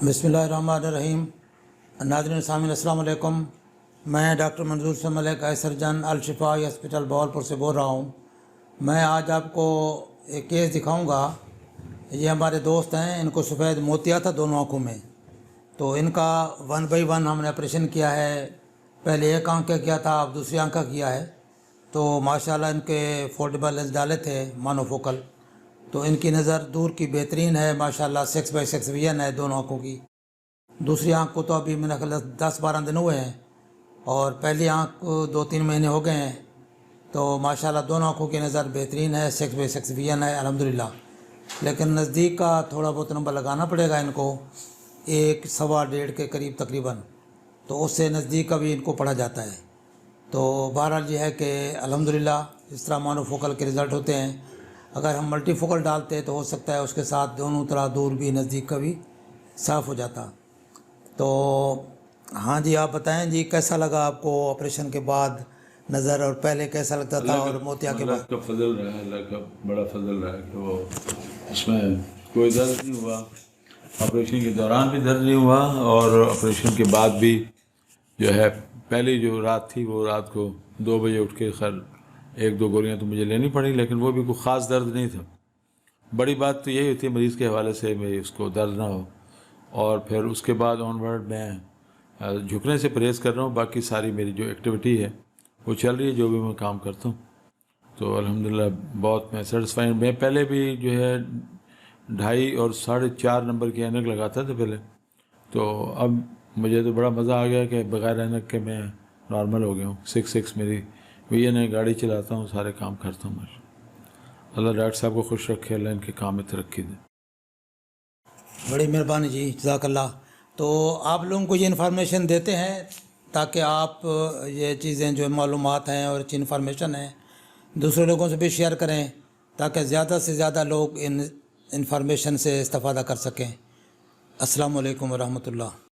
बिस्मिल्लाहिर्रहमानिर्रहीम। नाज़रीन सामीन अस्सलाम वालेकुम। मैं डॉक्टर मंजूर से मलिक आई सर्जन अल शिफा हॉस्पिटल बहावलपुर से बोल रहा हूँ। मैं आज आपको एक केस दिखाऊंगा। ये हमारे दोस्त हैं, इनको सफ़ेद मोतिया था दोनों आँखों में। तो इनका 1 बाई 1 हमने ऑपरेशन किया है। पहले एक आँख का किया था, अब दूसरी आँख का किया है। तो माशाल्लाह इनके फोल्डेबल लेंस डाले थे मोनोफोकल। तो इनकी नज़र दूर की बेहतरीन है माशाल्लाह। 6/6 विजन है दोनों आँखों की। दूसरी आँख को तो अभी मेरा ख्याल 10-12 दिन हुए हैं और पहली आँख को 2-3 महीने हो गए हैं। तो माशाल्लाह दोनों आँखों की नज़र बेहतरीन है, 6/6 विजन है अल्हम्दुलिल्लाह। लेकिन नज़दीक का थोड़ा बहुत नंबर लगाना पड़ेगा इनको, 1 सवा 1.5 के करीब तकरीबन। तो उससे नज़दीक का भी इनको पढ़ा जाता है। तो बहरहाल ये है कि अल्हम्दुलिल्लाह इस तरह मोनोफोकल के रिज़ल्ट होते हैं। अगर हम मल्टीफोकल डालते हैं तो हो सकता है उसके साथ दोनों तरह दूर भी नज़दीक का भी साफ़ हो जाता। तो हाँ जी, आप बताएं जी, कैसा लगा आपको ऑपरेशन के बाद नज़र, और पहले कैसा लगता था और मोतिया के बाद? अल्लाह का फजल रहा है, अल्लाह का बड़ा फजल रहा है कि वो उसमें कोई दर्द नहीं हुआ। ऑपरेशन के दौरान भी दर्द नहीं हुआ और ऑपरेशन के बाद भी जो है, पहली जो रात थी वो रात को 2 बजे उठ के खैर 1-2 गोलियां तो मुझे लेनी पड़ी, लेकिन वो भी कोई ख़ास दर्द नहीं था। बड़ी बात तो यही होती है मरीज़ के हवाले से मेरी उसको दर्द ना हो। और फिर उसके बाद ऑनवर्ड मैं झुकने से परहेज़ कर रहा हूँ। बाकी सारी मेरी जो एक्टिविटी है वो चल रही है, जो भी मैं काम करता हूँ। तो अल्हम्दुलिल्लाह बहुत मैं सेटिस्फाइड। मैं पहले भी जो है 2.5 और 4.5 नंबर की ऐनक लगाता था पहले। तो अब मुझे तो बड़ा मज़ा आ गया कि बग़ैर ऐनक के मैं नॉर्मल हो गया हूँ। 6/6 मेरी विजन है, गाड़ी चलाता हूँ, सारे काम करता हूँ। अल्लाह डॉक्टर साहब को खुश रखे, अल्लाह इनके काम में तरक्की दे। बड़ी मेहरबानी जी, जज़ाकल्लाह। तो आप लोगों को ये इन्फॉर्मेशन देते हैं ताकि आप ये चीज़ें जो मालूमात हैं और अच्छी इन्फॉर्मेशन है दूसरे लोगों से भी शेयर करें, ताकि ज़्यादा से ज़्यादा लोग इन इन्फॉर्मेशन से इस्तेफ़ादा कर सकें। अस्सलामु अलैकुम व रहमतुल्लाह।